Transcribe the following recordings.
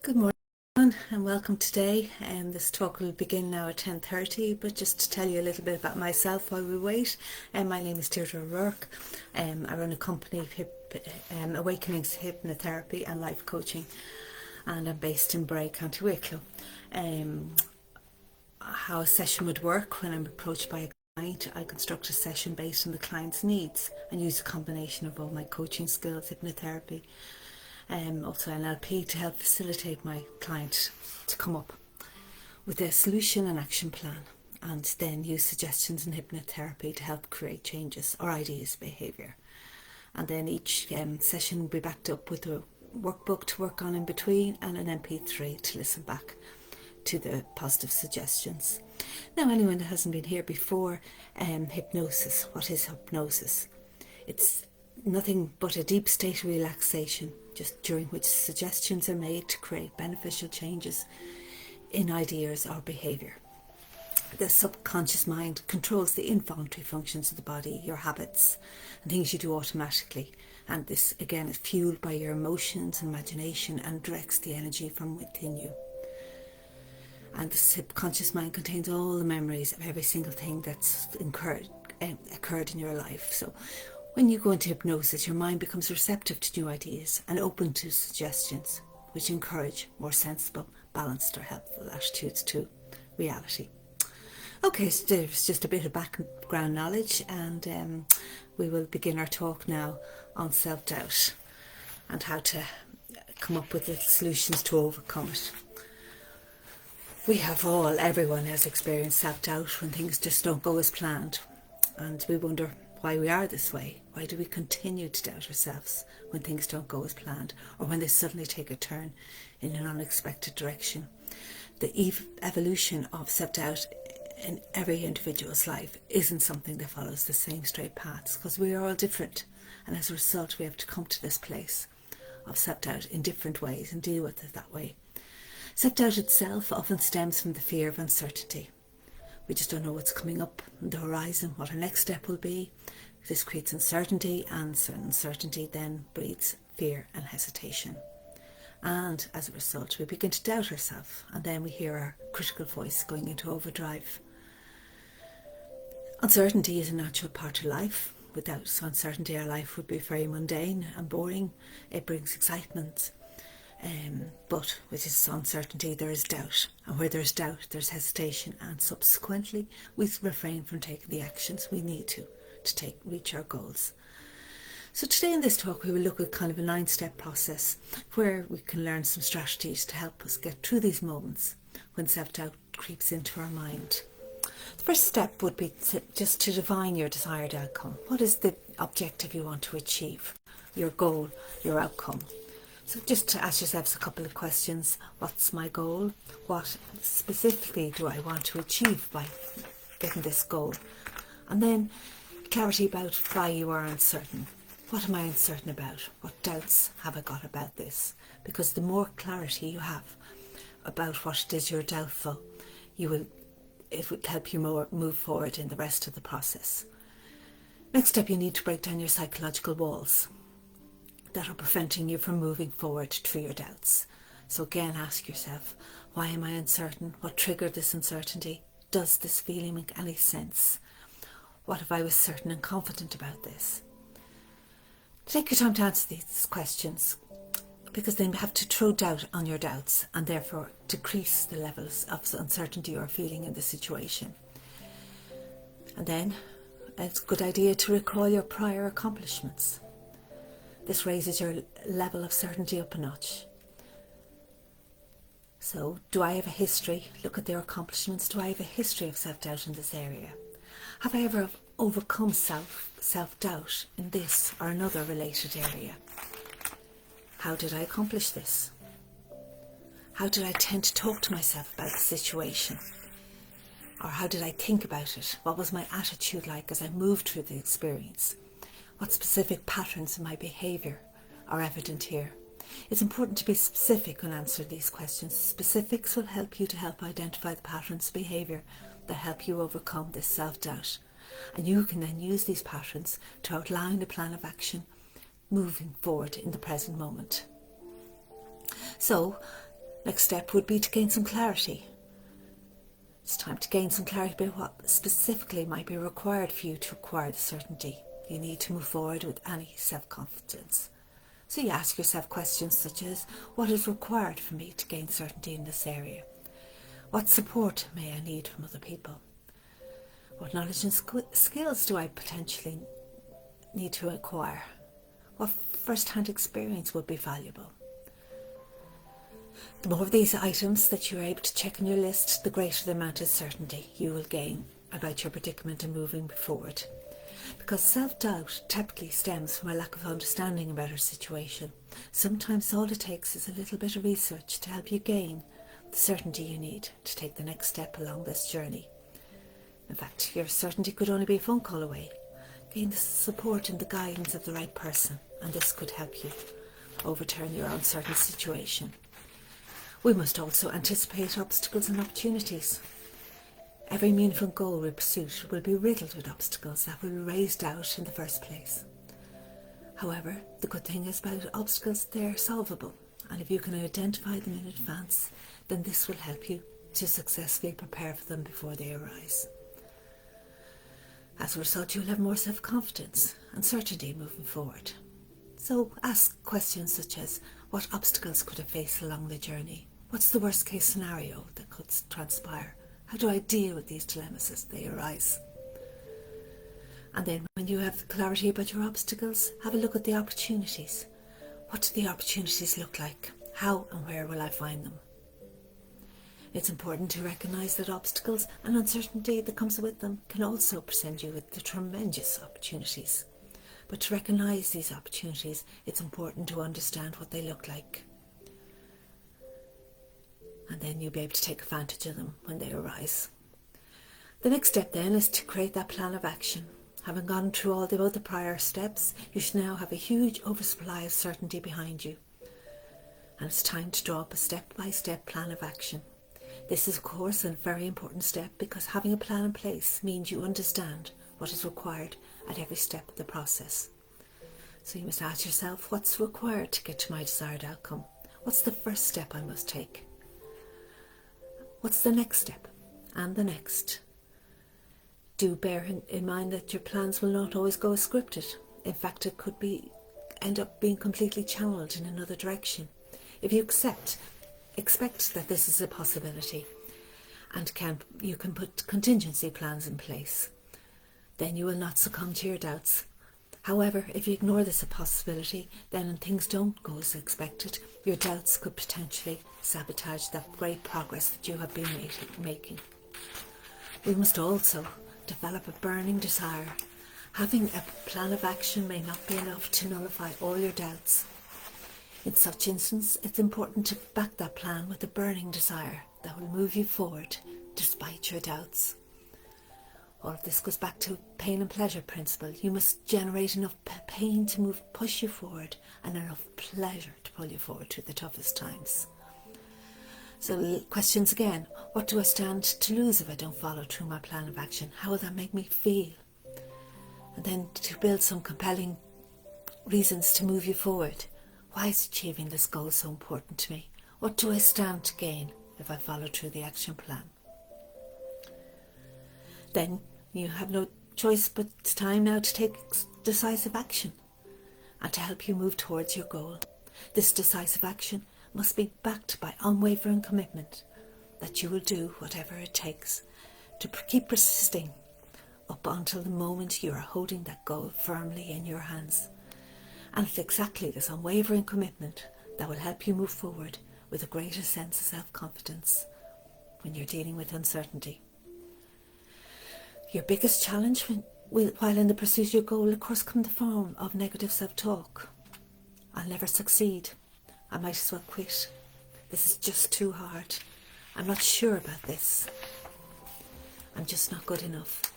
Good morning and welcome today. This talk will begin now at 10:30, but just to tell you a little bit about myself while we wait. My name is Deirdre O'Rourke. I run a company of Awakenings Hypnotherapy and Life Coaching, and I'm based in Bray, County Wicklow. How a session would work: when I'm approached by a client, I construct a session based on the client's needs and use a combination of all my coaching skills, hypnotherapy, also NLP, to help facilitate my client to come up with a solution and action plan, and then use suggestions and hypnotherapy to help create changes or ideas behaviour. And then each session will be backed up with a workbook to work on in between and an MP3 to listen back to the positive suggestions. Now, anyone that hasn't been here before, hypnosis. What is hypnosis? It's nothing but a deep state of relaxation, just during which suggestions are made to create beneficial changes in ideas or behaviour. The subconscious mind controls the involuntary functions of the body, your habits and things you do automatically, and this again is fueled by your emotions and imagination and directs the energy from within you. And the subconscious mind contains all the memories of every single thing that's occurred in your life. So when you go into hypnosis, your mind becomes receptive to new ideas and open to suggestions which encourage more sensible, balanced or helpful attitudes to reality. Okay, so there's just a bit of background knowledge, and we will begin our talk now on self-doubt and how to come up with the solutions to overcome it. Everyone has experienced self-doubt when things just don't go as planned, and we wonder why we are this way. Why do we continue to doubt ourselves when things don't go as planned, or when they suddenly take a turn in an unexpected direction? The evolution of self-doubt in every individual's life isn't something that follows the same straight paths, because we are all different, and as a result we have to come to this place of self-doubt in different ways and deal with it that way. Self-doubt itself often stems from the fear of uncertainty. We just don't know what's coming up on the horizon, what our next step will be. This creates uncertainty, and uncertainty then breeds fear and hesitation. And as a result, we begin to doubt ourselves, and then we hear our critical voice going into overdrive. Uncertainty is a natural part of life. Without uncertainty, our life would be very mundane and boring. It brings excitement. But with this uncertainty there is doubt, and where there's doubt there's hesitation, and subsequently we refrain from taking the actions we need to reach our goals. So today in this talk we will look at kind of a 9-step process where we can learn some strategies to help us get through these moments when self-doubt creeps into our mind. The first step would be just to define your desired outcome. What is the objective you want to achieve? Your goal, your outcome. So just to ask yourselves a couple of questions. What's my goal? What specifically do I want to achieve by getting this goal? And then clarity about why you are uncertain. What am I uncertain about? What doubts have I got about this? Because the more clarity you have about what it is you're doubtful, it will help you move forward in the rest of the process. Next step, you need to break down your psychological walls that are preventing you from moving forward through your doubts. So again, ask yourself, why am I uncertain? What triggered this uncertainty? Does this feeling make any sense? What if I was certain and confident about this? Take your time to answer these questions, because then you have to throw doubt on your doubts and therefore decrease the levels of uncertainty you're feeling in the situation. And then it's a good idea to recall your prior accomplishments. This raises your level of certainty up a notch. So, do I have a history? Look at their accomplishments. Do I have a history of self-doubt in this area? Have I ever overcome self-doubt in this or another related area? How did I accomplish this? How did I tend to talk to myself about the situation? Or how did I think about it? What was my attitude like as I moved through the experience? What specific patterns in my behaviour are evident here? It's important to be specific when answering these questions. Specifics will help you to help identify the patterns of behaviour that help you overcome this self-doubt. And you can then use these patterns to outline a plan of action moving forward in the present moment. So, next step would be to gain some clarity. It's time to gain some clarity about what specifically might be required for you to acquire the certainty you need to move forward with any self-confidence. So you ask yourself questions such as, what is required for me to gain certainty in this area? What support may I need from other people? What knowledge and skills do I potentially need to acquire? What first-hand experience would be valuable? The more of these items that you're able to check on your list, the greater the amount of certainty you will gain about your predicament and moving forward. Because self-doubt typically stems from a lack of understanding about our situation. Sometimes all it takes is a little bit of research to help you gain the certainty you need to take the next step along this journey. In fact, your certainty could only be a phone call away. Gain the support and the guidance of the right person, and this could help you overturn your uncertain situation. We must also anticipate obstacles and opportunities. Every meaningful goal we pursue will be riddled with obstacles that will raise doubt in the first place. However, the good thing is about obstacles, they're solvable, and if you can identify them in advance, then this will help you to successfully prepare for them before they arise. As a result, you'll have more self-confidence and certainty moving forward. So ask questions such as, what obstacles could I face along the journey? What's the worst case scenario that could transpire? How do I deal with these dilemmas as they arise? And then when you have clarity about your obstacles, have a look at the opportunities. What do the opportunities look like? How and where will I find them? It's important to recognise that obstacles and uncertainty that comes with them can also present you with the tremendous opportunities. But to recognise these opportunities, it's important to understand what they look like. And then you'll be able to take advantage of them when they arise. The next step then is to create that plan of action. Having gone through all the other prior steps, you should now have a huge oversupply of certainty behind you. And it's time to draw up a step-by-step plan of action. This is of course a very important step because having a plan in place means you understand what is required at every step of the process. So you must ask yourself, what's required to get to my desired outcome? What's the first step I must take? What's the next step? And the next. Do bear in mind that your plans will not always go as scripted. In fact, it could end up being completely channeled in another direction. If you expect that this is a possibility and you can put contingency plans in place, then you will not succumb to your doubts. However, if you ignore this possibility, then things don't go as expected, your doubts could potentially sabotage that great progress that you have been making. We must also develop a burning desire. Having a plan of action may not be enough to nullify all your doubts. In such instance, it's important to back that plan with a burning desire that will move you forward despite your doubts. All of this goes back to pain and pleasure principle. You must generate enough pain to push you forward and enough pleasure to pull you forward through the toughest times. So questions again, what do I stand to lose if I don't follow through my plan of action? How will that make me feel? And then to build some compelling reasons to move you forward. Why is achieving this goal so important to me? What do I stand to gain if I follow through the action plan? Then you have no choice but it's time now to take decisive action and to help you move towards your goal. This decisive action must be backed by unwavering commitment that you will do whatever it takes to keep persisting up until the moment you are holding that goal firmly in your hands. And it's exactly this unwavering commitment that will help you move forward with a greater sense of self-confidence when you're dealing with uncertainty. Your biggest challenge while in the pursuit of your goal will of course come in the form of negative self-talk. I'll never succeed. I might as well quit. This is just too hard. I'm not sure about this. I'm just not good enough.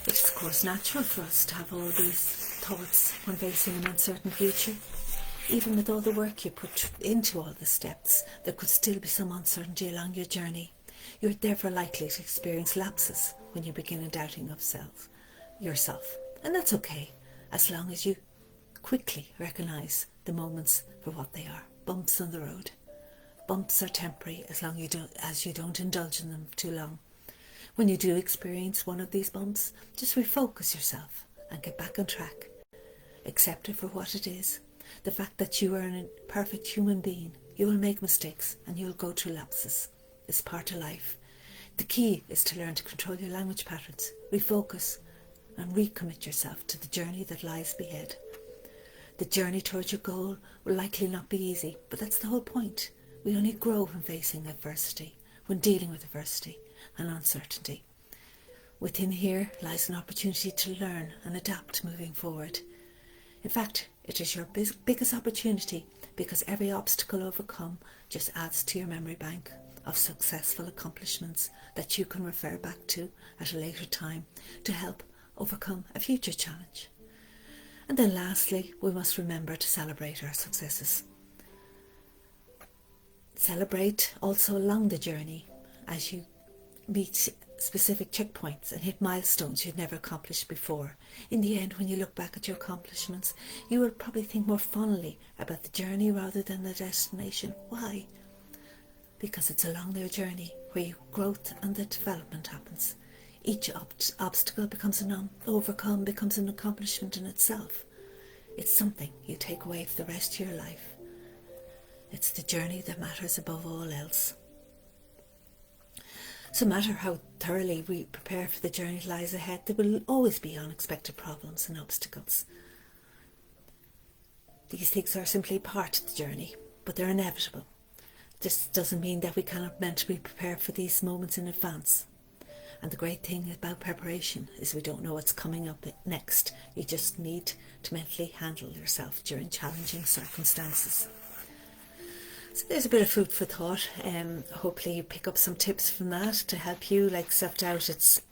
It's of course natural for us to have all these thoughts when facing an uncertain future. Even with all the work you put into all the steps, there could still be some uncertainty along your journey. You're therefore likely to experience lapses when you begin a doubting of yourself. And that's okay, as long as you quickly recognise the moments for what they are. Bumps on the road. Bumps are temporary as long as you don't indulge in them too long. When you do experience one of these bumps, just refocus yourself and get back on track. Accept it for what it is. The fact that you are a perfect human being. You will make mistakes and you'll go through lapses. It's part of life. The key is to learn to control your language patterns, refocus and recommit yourself to the journey that lies ahead. The journey towards your goal will likely not be easy, but that's the whole point. We only grow when facing adversity, when dealing with adversity and uncertainty. Within here lies an opportunity to learn and adapt moving forward. In fact, it is your biggest opportunity, because every obstacle overcome just adds to your memory bank of successful accomplishments that you can refer back to at a later time to help overcome a future challenge. And then lastly, we must remember to celebrate our successes. Celebrate also along the journey as you meet specific checkpoints and hit milestones you'd never accomplished before. In the end, when you look back at your accomplishments, you will probably think more fondly about the journey rather than the destination. Why? Because it's along their journey where your growth and the development happens. Each obstacle becomes overcome becomes an accomplishment in itself. It's something you take away for the rest of your life. It's the journey that matters above all else. So no matter how thoroughly we prepare for the journey that lies ahead, there will always be unexpected problems and obstacles. These things are simply part of the journey, but they're inevitable. This doesn't mean that we cannot mentally prepare for these moments in advance. And the great thing about preparation is we don't know what's coming up next. You just need to mentally handle yourself during challenging circumstances. So there's a bit of food for thought. Hopefully you pick up some tips from that to help you. Like self-doubt, it's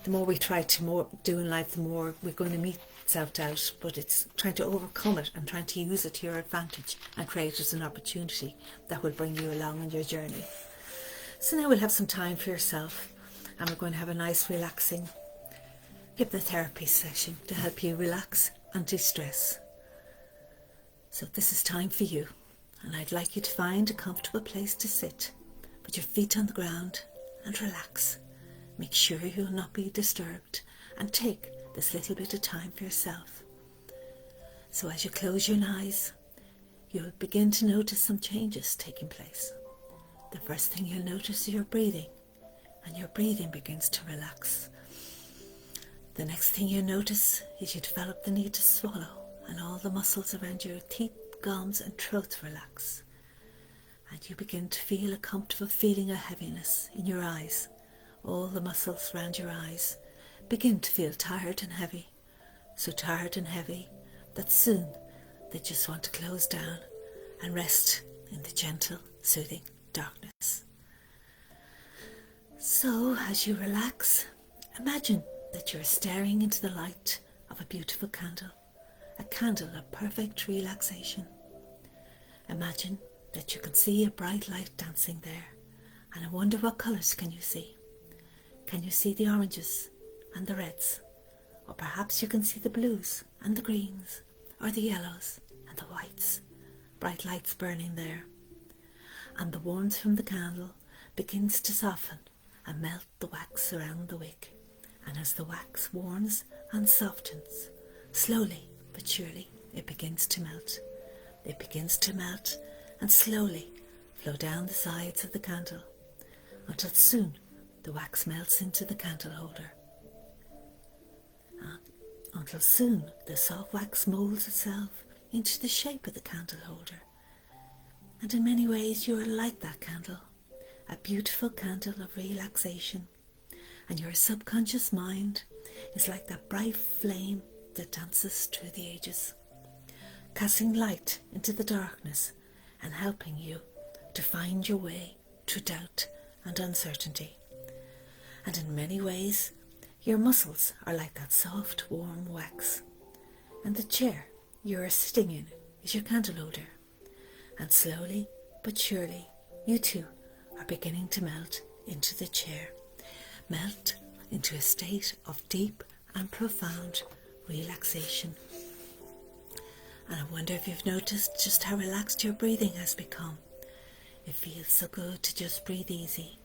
the more we try to do in life, the more we're going to meet self-doubt, but it's trying to overcome it and trying to use it to your advantage and create it as an opportunity that will bring you along on your journey. So now we'll have some time for yourself, and we're going to have a nice relaxing hypnotherapy session to help you relax and de-stress. So this is time for you. And I'd like you to find a comfortable place to sit. Put your feet on the ground and relax. Make sure you'll not be disturbed, and take this little bit of time for yourself. So as you close your eyes, you'll begin to notice some changes taking place. The first thing you'll notice is your breathing, and your breathing begins to relax. The next thing you'll notice is you develop the need to swallow, and all the muscles around your teeth, gums and throat relax, and you begin to feel a comfortable feeling of heaviness in your eyes. All the muscles around your eyes begin to feel tired and heavy, so tired and heavy that soon they just want to close down and rest in the gentle, soothing darkness. So as you relax, imagine that you're staring into the light of a beautiful candle. A candle of perfect relaxation. Imagine that you can see a bright light dancing there, and I wonder what colours can you see? Can you see the oranges and the reds? Or perhaps you can see the blues and the greens, or the yellows and the whites. Bright lights burning there. And the warmth from the candle begins to soften and melt the wax around the wick. And as the wax warms and softens, slowly but surely it begins to melt. It begins to melt and slowly flow down the sides of the candle until soon the wax melts into the candle holder. Until soon the soft wax moulds itself into the shape of the candle holder. And in many ways you are like that candle, a beautiful candle of relaxation. And your subconscious mind is like that bright flame that dances through the ages, casting light into the darkness and helping you to find your way through doubt and uncertainty. And in many ways, your muscles are like that soft, warm wax. And the chair you are sitting in is your candle holder, and slowly but surely you too are beginning to melt into the chair, melt into a state of deep and profound relaxation. And I wonder if you've noticed just how relaxed your breathing has become. It feels so good to just breathe easy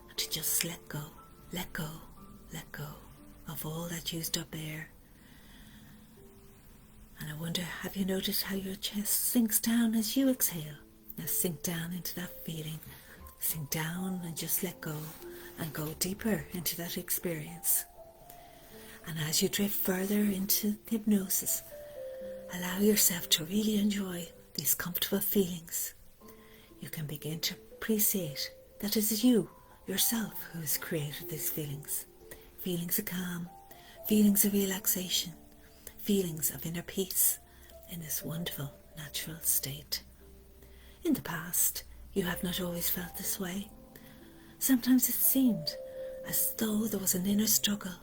and to just let go of all that used up air. And I wonder, have you noticed how your chest sinks down as you exhale? Now sink down into that feeling. Sink down and just let go and go deeper into that experience. And as you drift further into hypnosis, allow yourself to really enjoy these comfortable feelings. You can begin to appreciate that it is you, yourself, who has created these feelings. Feelings of calm, feelings of relaxation, feelings of inner peace in this wonderful natural state. In the past, you have not always felt this way. Sometimes it seemed as though there was an inner struggle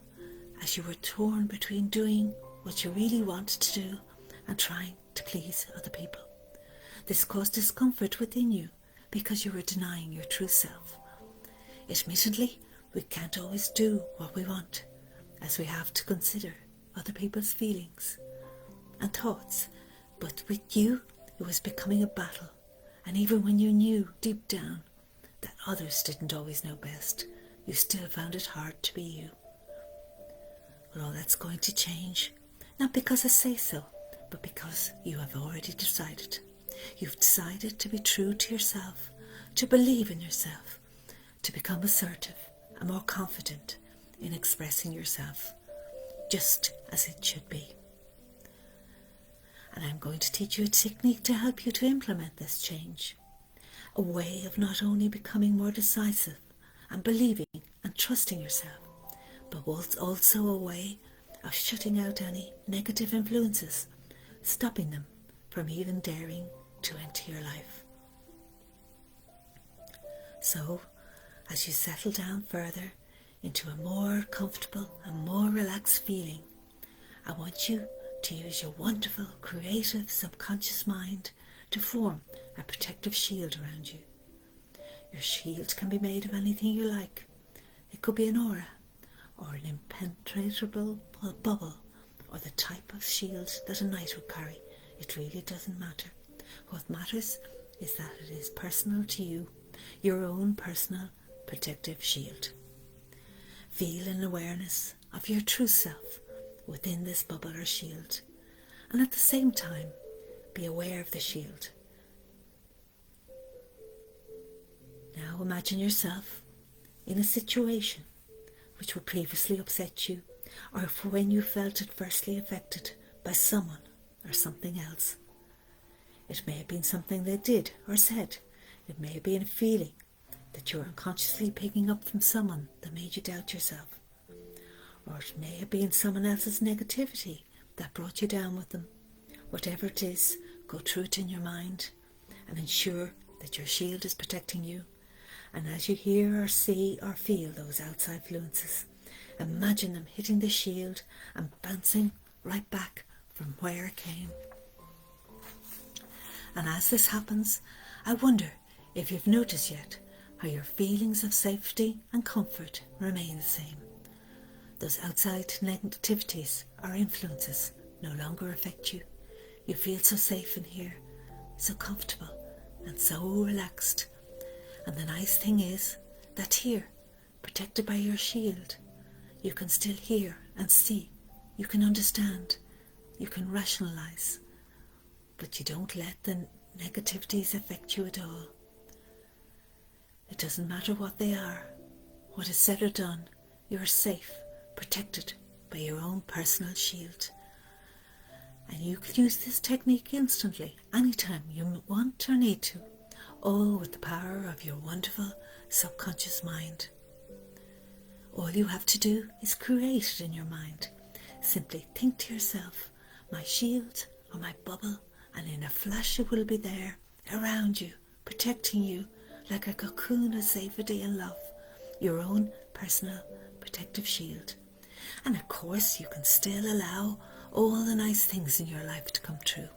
as you were torn between doing what you really wanted to do and trying to please other people. This caused discomfort within you because you were denying your true self. Admittedly, we can't always do what we want, as we have to consider other people's feelings and thoughts, but with you it was becoming a battle, and even when you knew deep down that others didn't always know best, you still found it hard to be you. Well, all that's going to change, not because I say so, but because you have already decided. You've decided to be true to yourself, to believe in yourself, to become assertive and more confident in expressing yourself, just as it should be. And I'm going to teach you a technique to help you to implement this change. A way of not only becoming more decisive and believing and trusting yourself, but also a way of shutting out any negative influences, stopping them from even daring to enter your life. So, as you settle down further into a more comfortable and more relaxed feeling, I want you to use your wonderful, creative, subconscious mind to form a protective shield around you. Your shield can be made of anything you like. It could be an aura, or an impenetrable bubble, or the type of shield that a knight would carry. It really doesn't matter. What matters is that it is personal to you, your own personal protective shield. Feel an awareness of your true self within this bubble or shield, and at the same time be aware of the shield. Now imagine yourself in a situation which would previously upset you, or for when you felt adversely affected by someone or something else. It may have been something they did or said. It may have been a feeling that you were unconsciously picking up from someone that made you doubt yourself. Or it may have been someone else's negativity that brought you down with them. Whatever it is, go through it in your mind and ensure that your shield is protecting you. And as you hear or see or feel those outside influences, imagine them hitting the shield and bouncing right back from where it came. And as this happens, I wonder if you've noticed yet how your feelings of safety and comfort remain the same. Those outside negativities or influences no longer affect you. You feel so safe in here, so comfortable and so relaxed. And the nice thing is that here, protected by your shield, you can still hear and see, you can understand, you can rationalise, but you don't let the negativities affect you at all. It doesn't matter what they are, what is said or done, you are safe, protected by your own personal shield. And you can use this technique instantly, anytime you want or need to, all with the power of your wonderful subconscious mind. All you have to do is create it in your mind. Simply think to yourself, my shield or my bubble, and in a flash it will be there, around you, protecting you like a cocoon of safety and love, your own personal protective shield. And of course you can still allow all the nice things in your life to come true.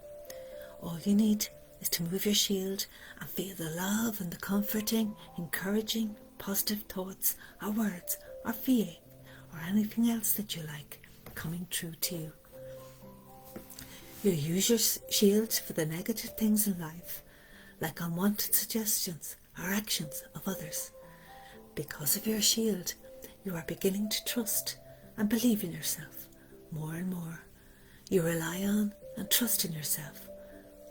All you need is to move your shield and feel the love and the comforting, encouraging, positive thoughts or words or feeling or anything else that you like coming through to you. You use your shield for the negative things in life, like unwanted suggestions or actions of others. Because of your shield, you are beginning to trust and believe in yourself more and more. You rely on and trust in yourself.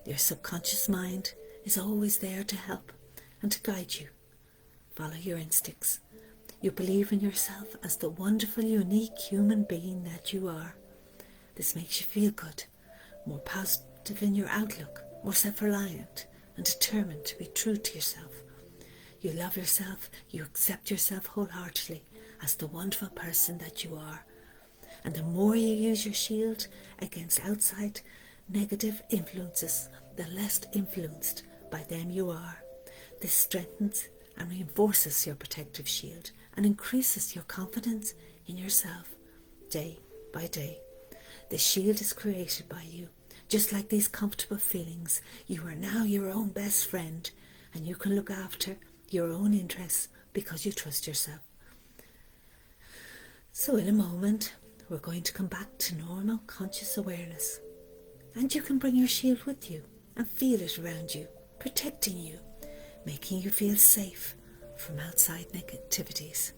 Your subconscious mind is always there to help and to guide you. Follow your instincts. You believe in yourself as the wonderful, unique human being that you are. This makes you feel good, more positive in your outlook, more self-reliant and determined to be true to yourself. You love yourself, you accept yourself wholeheartedly as the wonderful person that you are. And the more you use your shield against outside negative influences, the less influenced by them you are. This strengthens and reinforces your protective shield and increases your confidence in yourself day by day. The shield is created by you. Just like these comfortable feelings, you are now your own best friend, and you can look after your own interests because you trust yourself. So in a moment, we're going to come back to normal conscious awareness. And you can bring your shield with you and feel it around you, protecting you, making you feel safe from outside negativities.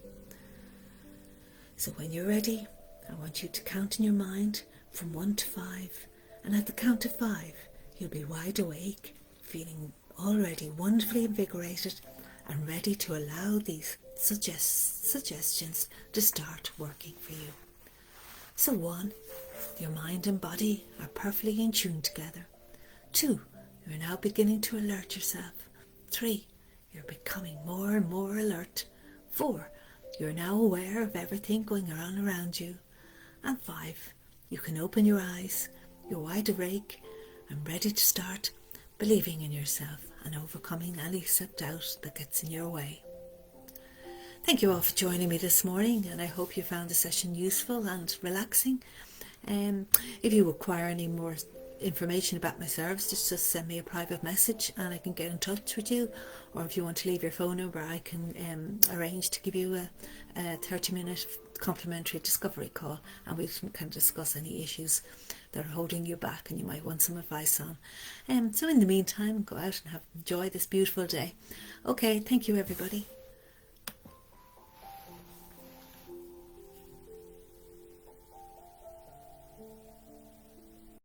So when you're ready, I want you to count in your mind from 1 to 5. And at the count of 5, you'll be wide awake, feeling already wonderfully invigorated and ready to allow these suggestions to start working for you. So 1, your mind and body are perfectly in tune together. 2, you're now beginning to alert yourself. 3, you're becoming more and more alert. 4, you're now aware of everything going on around you. And 5, you can open your eyes. You're wide awake and ready to start believing in yourself and overcoming any self-doubt that gets in your way. Thank you all for joining me this morning, and I hope you found the session useful and relaxing. If you require any more information about my service, just send me a private message and I can get in touch with you. Or if you want to leave your phone number, I can arrange to give you a 30-minute complimentary discovery call, and we can discuss any issues that are holding you back and you might want some advice on. So in the meantime, go out and enjoy this beautiful day. Okay, thank you everybody.